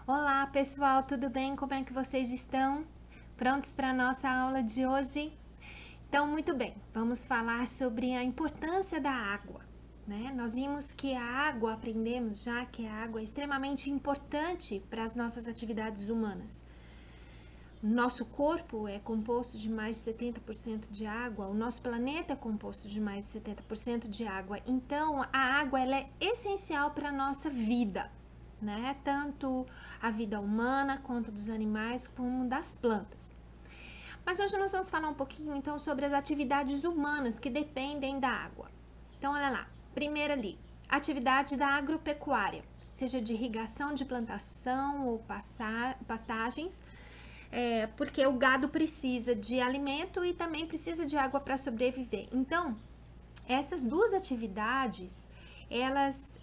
Olá pessoal, tudo bem? Como é que vocês estão? Prontos para a nossa aula de hoje? Então, muito bem, vamos falar sobre a importância da água, né? Nós vimos que a água, aprendemos já que a água é extremamente importante para as nossas atividades humanas. Nosso corpo é composto de mais de 70% de água, o nosso planeta é composto de mais de 70% de água, então a água ela é essencial para a nossa vida, né? Tanto a vida humana quanto dos animais, como das plantas. Mas hoje nós vamos falar um pouquinho então sobre as atividades humanas que dependem da água. Então olha lá, primeiro ali, atividade da agropecuária, seja de irrigação de plantação ou pastagens, porque o gado precisa de alimento e também precisa de água para sobreviver. Então, essas duas atividades, elas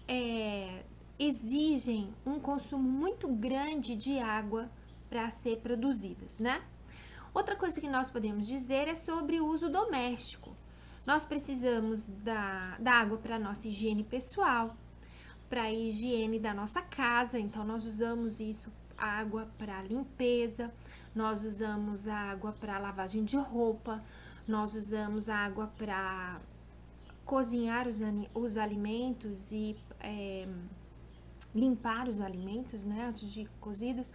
exigem um consumo muito grande de água para ser produzidas, né? Outra coisa que nós podemos dizer é sobre o uso doméstico. Nós precisamos da água para a nossa higiene pessoal, para a higiene da nossa casa, então nós usamos isso, água para limpeza, nós usamos a água para lavagem de roupa, nós usamos a água para cozinhar os alimentos e limpar os alimentos, né, antes de cozidos.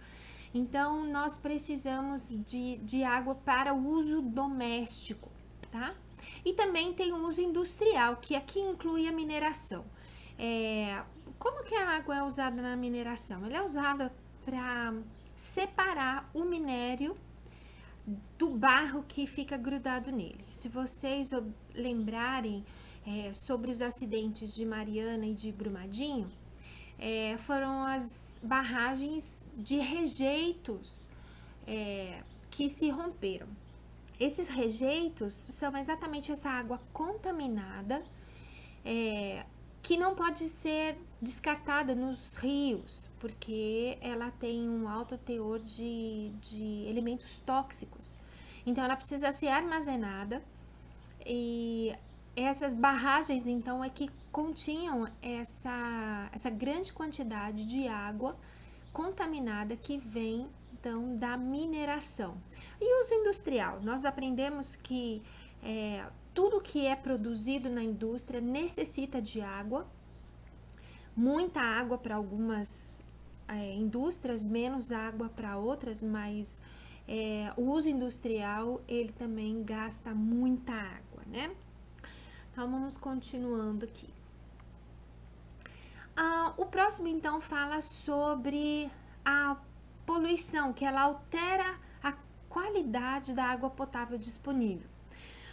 Então, nós precisamos de água para o uso doméstico, tá? E também tem o uso industrial, que aqui inclui a mineração. Como que a água é usada na mineração? Ela é usada para separar o minério do barro que fica grudado nele. Se vocês lembrarem sobre os acidentes de Mariana e de Brumadinho, foram as barragens de rejeitos que se romperam. Esses rejeitos são exatamente essa água contaminada que não pode ser descartada nos rios, porque ela tem um alto teor de elementos tóxicos. Então, ela precisa ser armazenada e essas barragens, então, é que continham essa grande quantidade de água contaminada que vem, então, da mineração. E uso industrial? Nós aprendemos que tudo que é produzido na indústria necessita de água, muita água para algumas indústrias, menos água para outras, mas o uso industrial, ele também gasta muita água, né? Então, vamos continuando aqui. O próximo, então, fala sobre a poluição, que ela altera a qualidade da água potável disponível.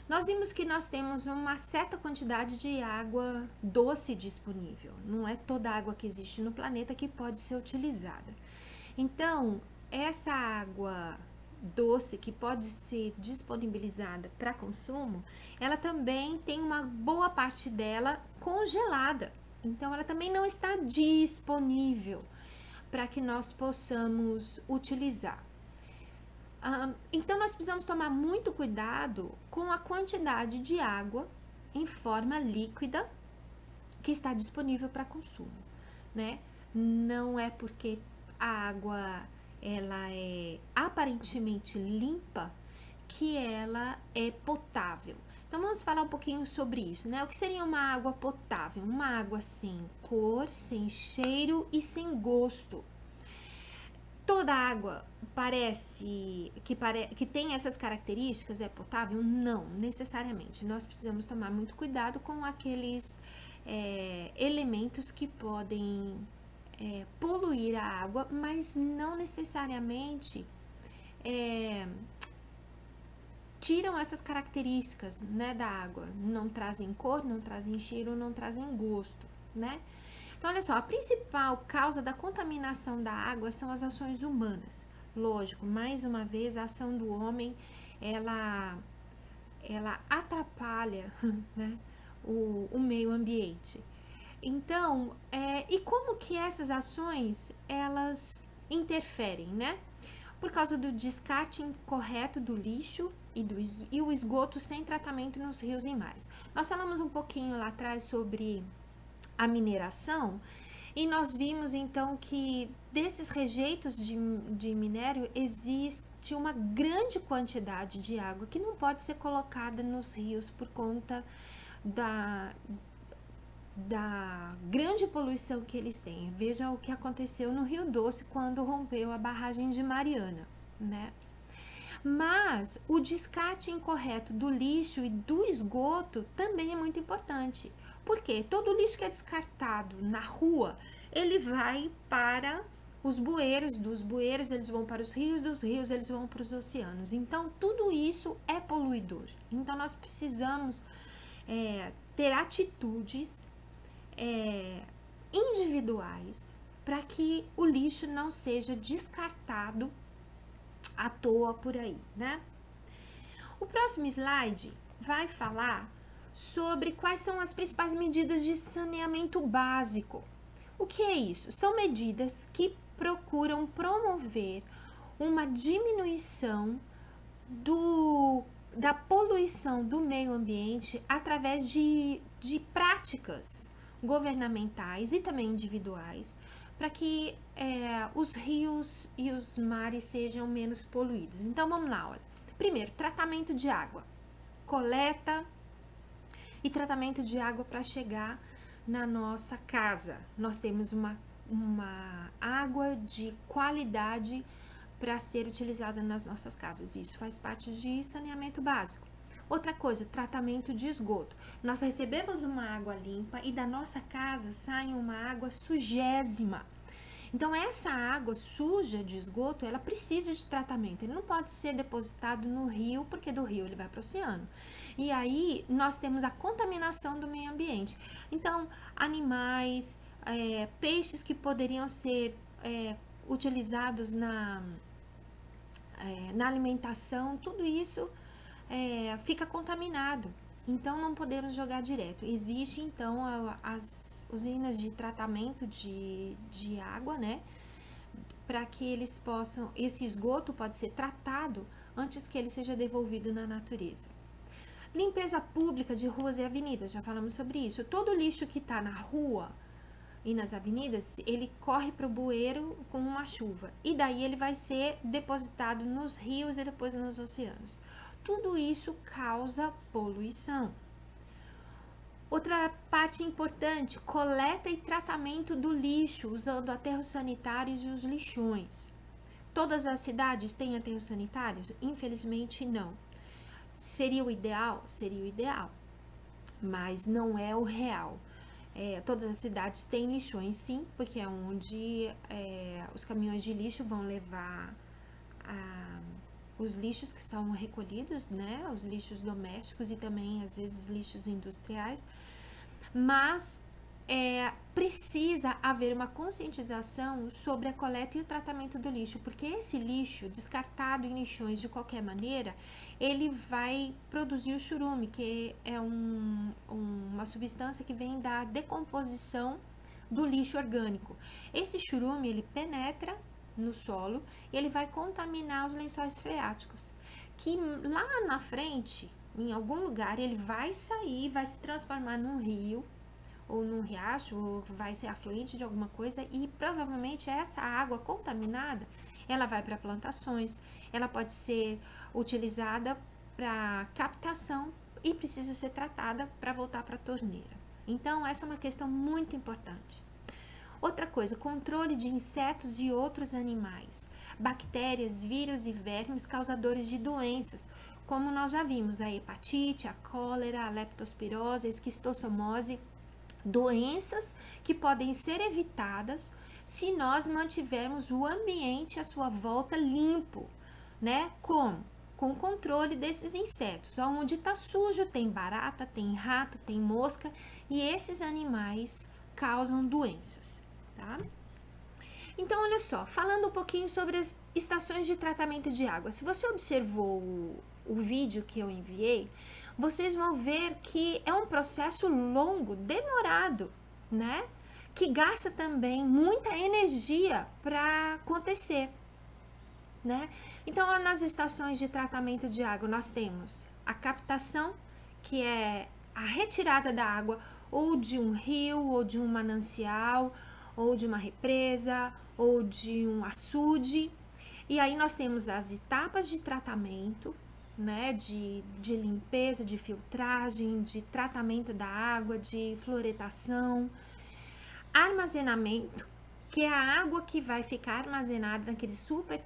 Nós vimos que nós temos uma certa quantidade de água doce disponível. Não é toda a água que existe no planeta que pode ser utilizada. Então, essa água doce que pode ser disponibilizada para consumo, ela também tem uma boa parte dela congelada. Então, ela também não está disponível para que nós possamos utilizar. Então, nós precisamos tomar muito cuidado com a quantidade de água em forma líquida que está disponível para consumo, né? Não é porque a água ela é aparentemente limpa que ela é potável. Então, vamos falar um pouquinho sobre isso, né? O que seria uma água potável? Uma água sem cor, sem cheiro e sem gosto. Toda água que tem essas características é potável? Não, necessariamente. Nós precisamos tomar muito cuidado com aqueles elementos que podem poluir a água, mas não necessariamente tiram essas características, né, da água. Não trazem cor, não trazem cheiro, não trazem gosto, né? Então, olha só, a principal causa da contaminação da água são as ações humanas. Lógico, mais uma vez, a ação do homem, ela atrapalha, né, o meio ambiente. Então, e como que essas ações, elas interferem, né? Por causa do descarte incorreto do lixo e o esgoto sem tratamento nos rios e mares. Nós falamos um pouquinho lá atrás sobre a mineração, E nós vimos então que desses rejeitos de minério existe uma grande quantidade de água que não pode ser colocada nos rios por conta da grande poluição que eles têm. Veja o que aconteceu no Rio Doce quando rompeu a barragem de Mariana, né? Mas o descarte incorreto do lixo e do esgoto também é muito importante. Porque todo o lixo que é descartado na rua, ele vai para os bueiros, dos bueiros eles vão para os rios, dos rios eles vão para os oceanos. Então, tudo isso é poluidor. Então, nós precisamos ter atitudes individuais para que o lixo não seja descartado à toa por aí, né? O próximo slide vai falar sobre quais são as principais medidas de saneamento básico. O que é isso? São medidas que procuram promover uma diminuição da poluição do meio ambiente através de práticas governamentais e também individuais, para que os rios e os mares sejam menos poluídos. Então, vamos lá, olha. Primeiro, tratamento de água. Coleta e tratamento de água para chegar na nossa casa. Nós temos uma água de qualidade para ser utilizada nas nossas casas. Isso faz parte de saneamento básico. Outra coisa, tratamento de esgoto. Nós recebemos uma água limpa e da nossa casa sai uma água sujésima. Então, essa água suja de esgoto, ela precisa de tratamento. Ele não pode ser depositado no rio, porque do rio ele vai para o oceano. E aí, nós temos a contaminação do meio ambiente. Então, animais, peixes que poderiam ser utilizados na alimentação, tudo isso fica contaminado, então não podemos jogar direto. Existe então as usinas de tratamento de água, né, para que eles possam, esse esgoto pode ser tratado antes que ele seja devolvido na natureza. Limpeza pública de ruas e avenidas, já falamos sobre isso. Todo lixo que está na rua e nas avenidas, ele corre para o bueiro com uma chuva, e daí ele vai ser depositado nos rios e depois nos oceanos. Tudo isso causa poluição. Outra parte importante, coleta e tratamento do lixo, usando aterros sanitários e os lixões. Todas as cidades têm aterros sanitários? Infelizmente não. Seria o ideal? Seria o ideal, mas não é o real. Todas as cidades têm lixões, sim, porque é onde os caminhões de lixo vão levar os lixos que são recolhidos, né, os lixos domésticos e também, às vezes, lixos industriais, mas precisa haver uma conscientização sobre a coleta e o tratamento do lixo, porque esse lixo, descartado em lixões de qualquer maneira, ele vai produzir o churume, que é uma substância que vem da decomposição do lixo orgânico. Esse churume, ele penetra no solo e ele vai contaminar os lençóis freáticos, que lá na frente, em algum lugar, ele vai sair, vai se transformar num rio ou num riacho, ou vai ser afluente de alguma coisa, e provavelmente essa água contaminada, ela vai para plantações, ela pode ser utilizada para captação e precisa ser tratada para voltar para a torneira. Então, essa é uma questão muito importante. Outra coisa, controle de insetos e outros animais, bactérias, vírus e vermes causadores de doenças, como nós já vimos, a hepatite, a cólera, a leptospirose, a esquistossomose, doenças que podem ser evitadas se nós mantivermos o ambiente à sua volta limpo, né? Como? Com o controle desses insetos. Onde está sujo tem barata, tem rato, tem mosca, e esses animais causam doenças, tá? Então, olha só, falando um pouquinho sobre as estações de tratamento de água. Se você observou o vídeo que eu enviei, vocês vão ver que é um processo longo, demorado, né? Que gasta também muita energia para acontecer, né? Então, nas estações de tratamento de água, nós temos a captação, que é a retirada da água ou de um rio ou de um manancial ou de uma represa, ou de um açude. E aí nós temos as etapas de tratamento, né, de limpeza, de filtragem, de tratamento da água, de fluoretação, armazenamento, que é a água que vai ficar armazenada naqueles super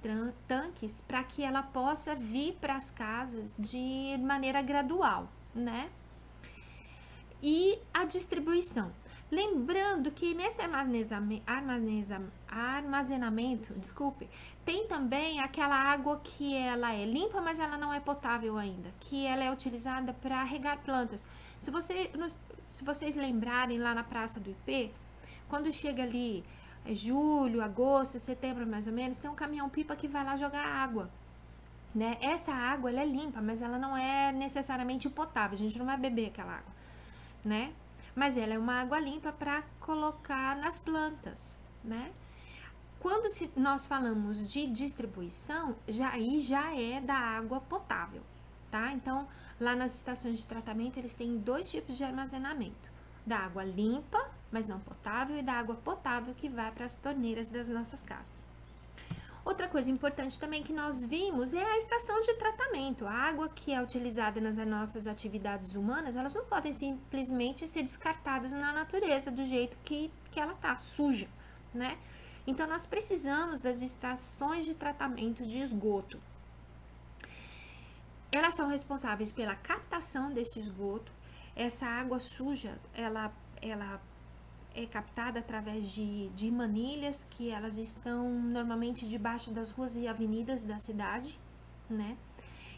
tanques para que ela possa vir para as casas de maneira gradual, né? E a distribuição. Lembrando que nesse armazenamento, desculpe, tem também aquela água que ela é limpa, mas ela não é potável ainda, que ela é utilizada para regar plantas. Se vocês lembrarem lá na Praça do IP, quando chega ali julho, agosto, setembro mais ou menos, tem um caminhão-pipa que vai lá jogar água, né? Essa água, ela é limpa, mas ela não é necessariamente potável, a gente não vai beber aquela água, né? Mas ela é uma água limpa para colocar nas plantas, né? Quando nós falamos de distribuição, aí já é da água potável, tá? Então, lá nas estações de tratamento, eles têm 2 tipos de armazenamento: da água limpa, mas não potável, e da água potável que vai para as torneiras das nossas casas. Outra coisa importante também que nós vimos é a estação de tratamento. A água que é utilizada nas nossas atividades humanas, elas não podem simplesmente ser descartadas na natureza do jeito que ela tá, suja, né? Então, nós precisamos das estações de tratamento de esgoto. Elas são responsáveis pela captação desse esgoto. Essa água suja, ela é captada através de manilhas, que elas estão normalmente debaixo das ruas e avenidas da cidade, né?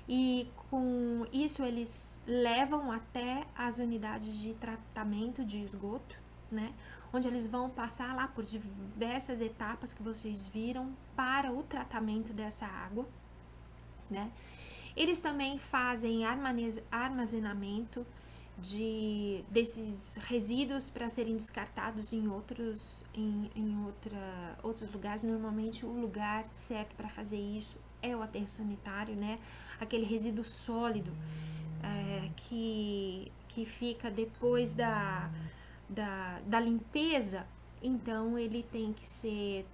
E com isso eles levam até as unidades de tratamento de esgoto, né? Onde eles vão passar lá por diversas etapas que vocês viram para o tratamento dessa água, né? Eles também fazem armazenamento desses resíduos para serem descartados em outros lugares. Normalmente o lugar certo para fazer isso é o aterro sanitário, né? Aquele resíduo sólido que fica depois da limpeza, então ele tem que ser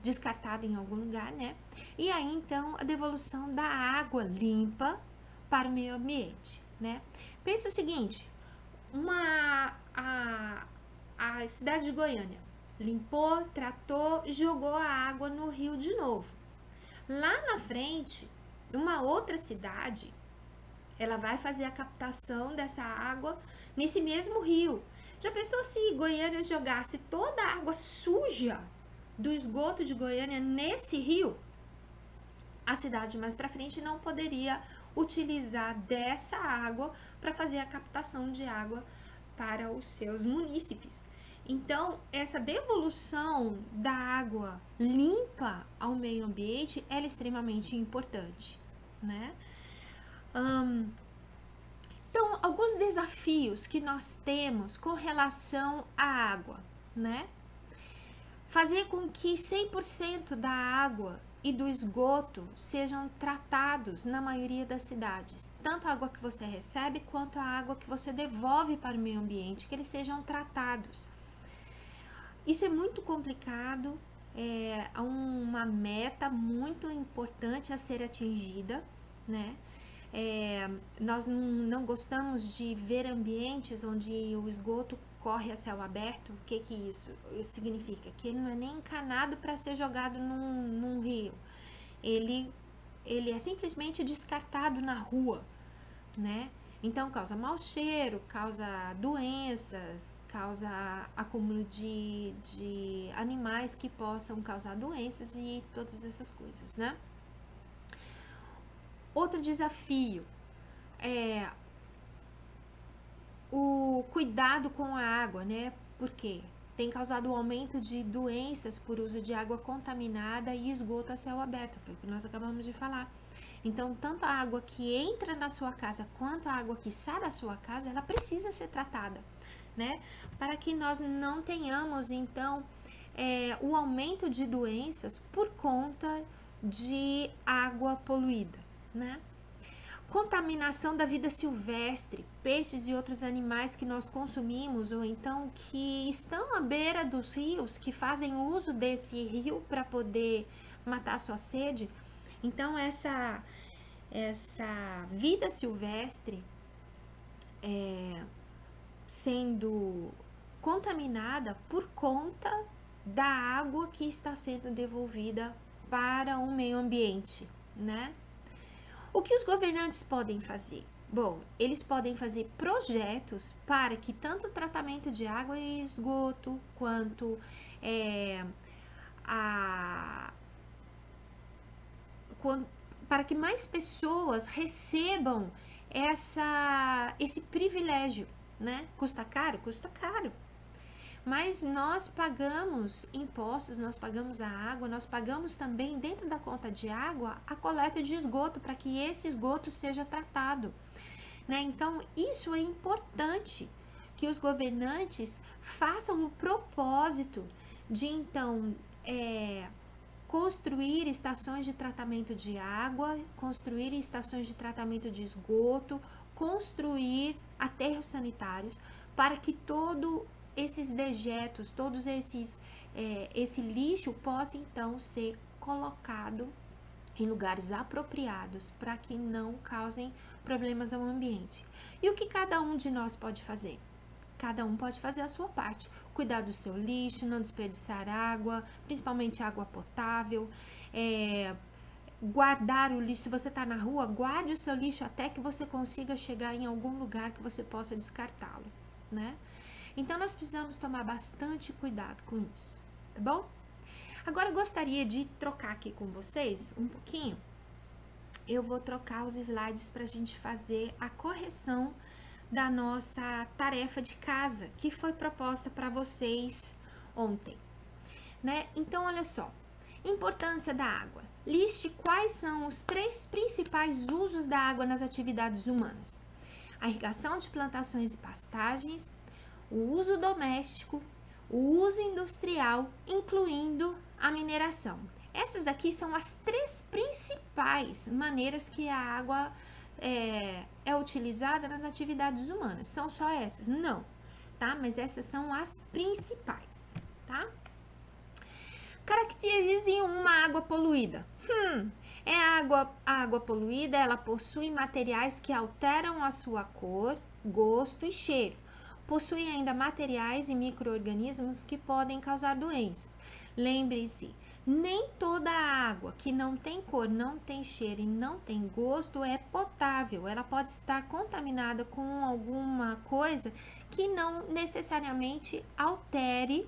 descartado em algum lugar, né? E aí então a devolução da água limpa para o meio ambiente, né? Pensa o seguinte: a cidade de Goiânia limpou, tratou, jogou a água no rio de novo. Lá na frente, uma outra cidade, ela vai fazer a captação dessa água nesse mesmo rio. Já pensou se Goiânia jogasse toda a água suja do esgoto de Goiânia nesse rio? A cidade mais para frente não poderia utilizar dessa água para fazer a captação de água para os seus munícipes. Então, essa devolução da água limpa ao meio ambiente é extremamente importante, né? Então, alguns desafios que nós temos com relação à água, né? Fazer com que 100% da água e do esgoto sejam tratados na maioria das cidades. Tanto a água que você recebe, quanto a água que você devolve para o meio ambiente, que eles sejam tratados. Isso é muito complicado, é uma meta muito importante a ser atingida, né? Nós não gostamos de ver ambientes onde o esgoto corre a céu aberto. O que isso significa? Que ele não é nem encanado para ser jogado num rio. Ele é simplesmente descartado na rua, né? Então causa mau cheiro, causa doenças, causa acúmulo de animais que possam causar doenças e todas essas coisas, né? Outro desafio é o cuidado com a água, né? Porque tem causado um aumento de doenças por uso de água contaminada e esgoto a céu aberto, foi o que nós acabamos de falar. Então, tanto a água que entra na sua casa quanto a água que sai da sua casa, ela precisa ser tratada, né? Para que nós não tenhamos, então, o aumento de doenças por conta de água poluída, né? contaminação da vida silvestre, peixes e outros animais que nós consumimos ou então que estão à beira dos rios, que fazem uso desse rio para poder matar sua sede. Então essa vida silvestre sendo contaminada por conta da água que está sendo devolvida para o meio ambiente, né? O que os governantes podem fazer? Bom, eles podem fazer projetos para que tanto o tratamento de água e esgoto, quanto para que mais pessoas recebam esse privilégio, né? Custa caro? Custa caro. Mas nós pagamos impostos, nós pagamos a água, nós pagamos também dentro da conta de água a coleta de esgoto para que esse esgoto seja tratado, né? Então isso é importante que os governantes façam o propósito de então construir estações de tratamento de água, construir estações de tratamento de esgoto, construir aterros sanitários para que esses dejetos, todos esse lixo possa então ser colocado em lugares apropriados para que não causem problemas ao ambiente. E o que cada um de nós pode fazer? Cada um pode fazer a sua parte, cuidar do seu lixo, não desperdiçar água, principalmente água potável, guardar o lixo. Se você está na rua, guarde o seu lixo até que você consiga chegar em algum lugar que você possa descartá-lo, né? Então, nós precisamos tomar bastante cuidado com isso, tá bom? Agora, eu gostaria de trocar aqui com vocês um pouquinho. Eu vou trocar os slides para a gente fazer a correção da nossa tarefa de casa, que foi proposta para vocês ontem, né? Então, olha só. Importância da água. Liste quais são os 3 principais usos da água nas atividades humanas. A irrigação de plantações e pastagens, o uso doméstico, o uso industrial, incluindo a mineração. Essas daqui são as 3 principais maneiras que a água é utilizada nas atividades humanas. São só essas? Não, tá? Mas essas são as principais, tá? Caracterize uma água poluída. A água poluída, ela possui materiais que alteram a sua cor, gosto e cheiro. Possui ainda materiais e micro-organismos que podem causar doenças. Lembre-se, nem toda água que não tem cor, não tem cheiro e não tem gosto é potável. Ela pode estar contaminada com alguma coisa que não necessariamente altere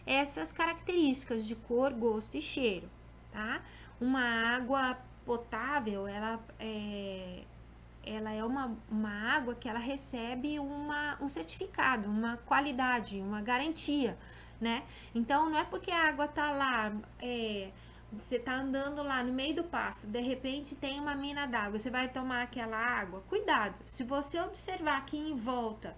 essas características de cor, gosto e cheiro, tá? Uma água potável, ela é uma água que ela recebe um certificado, uma qualidade, uma garantia, né? Então, não é porque a água tá lá, você tá andando lá no meio do pasto, de repente tem uma mina d'água, você vai tomar aquela água? Cuidado, se você observar que em volta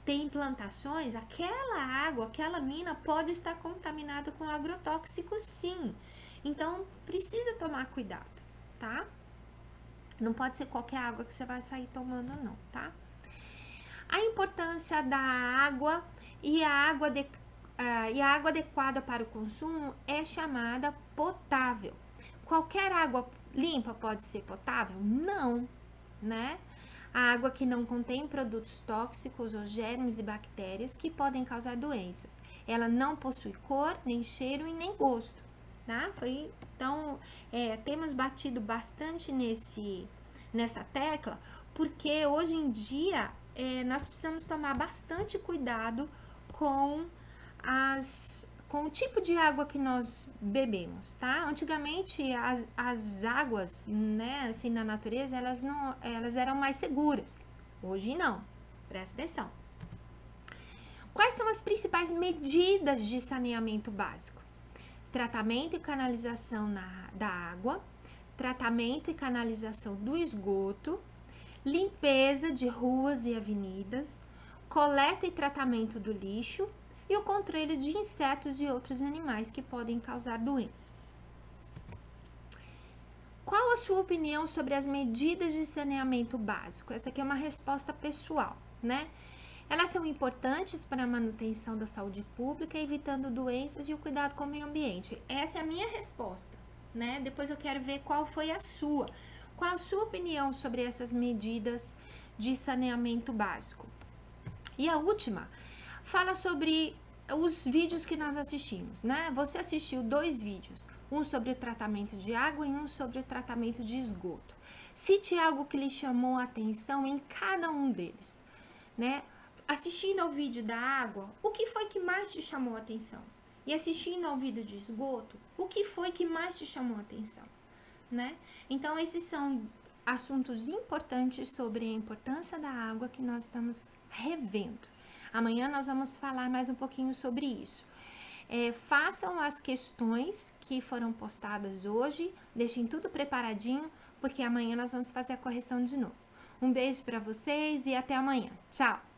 tem plantações, aquela água, aquela mina pode estar contaminada com agrotóxicos, sim. Então, precisa tomar cuidado, tá? Não pode ser qualquer água que você vai sair tomando, não, tá? A importância da água e a água adequada para o consumo é chamada potável. Qualquer água limpa pode ser potável? Não, né? A água que não contém produtos tóxicos ou germes e bactérias que podem causar doenças. Ela não possui cor, nem cheiro e nem gosto, tá? Então, temos batido bastante nessa tecla, porque hoje em dia nós precisamos tomar bastante cuidado com o tipo de água que nós bebemos, tá? Antigamente as águas, né, assim, na natureza, elas eram mais seguras. Hoje não. Presta atenção. Quais são as principais medidas de saneamento básico? Tratamento e canalização da água, tratamento e canalização do esgoto, limpeza de ruas e avenidas, coleta e tratamento do lixo e o controle de insetos e outros animais que podem causar doenças. Qual a sua opinião sobre as medidas de saneamento básico? Essa aqui é uma resposta pessoal, né? Elas são importantes para a manutenção da saúde pública, evitando doenças e o cuidado com o meio ambiente. Essa é a minha resposta, né? Depois eu quero ver qual foi a sua. Qual a sua opinião sobre essas medidas de saneamento básico? E a última, fala sobre os vídeos que nós assistimos, né? Você assistiu 2 vídeos, um sobre o tratamento de água e um sobre o tratamento de esgoto. Cite algo que lhe chamou a atenção em cada um deles, né? Assistindo ao vídeo da água, o que foi que mais te chamou a atenção? E assistindo ao vídeo de esgoto, o que foi que mais te chamou a atenção, né? Então, esses são assuntos importantes sobre a importância da água que nós estamos revendo. Amanhã nós vamos falar mais um pouquinho sobre isso. Façam as questões que foram postadas hoje, deixem tudo preparadinho, porque amanhã nós vamos fazer a correção de novo. Um beijo para vocês e até amanhã. Tchau!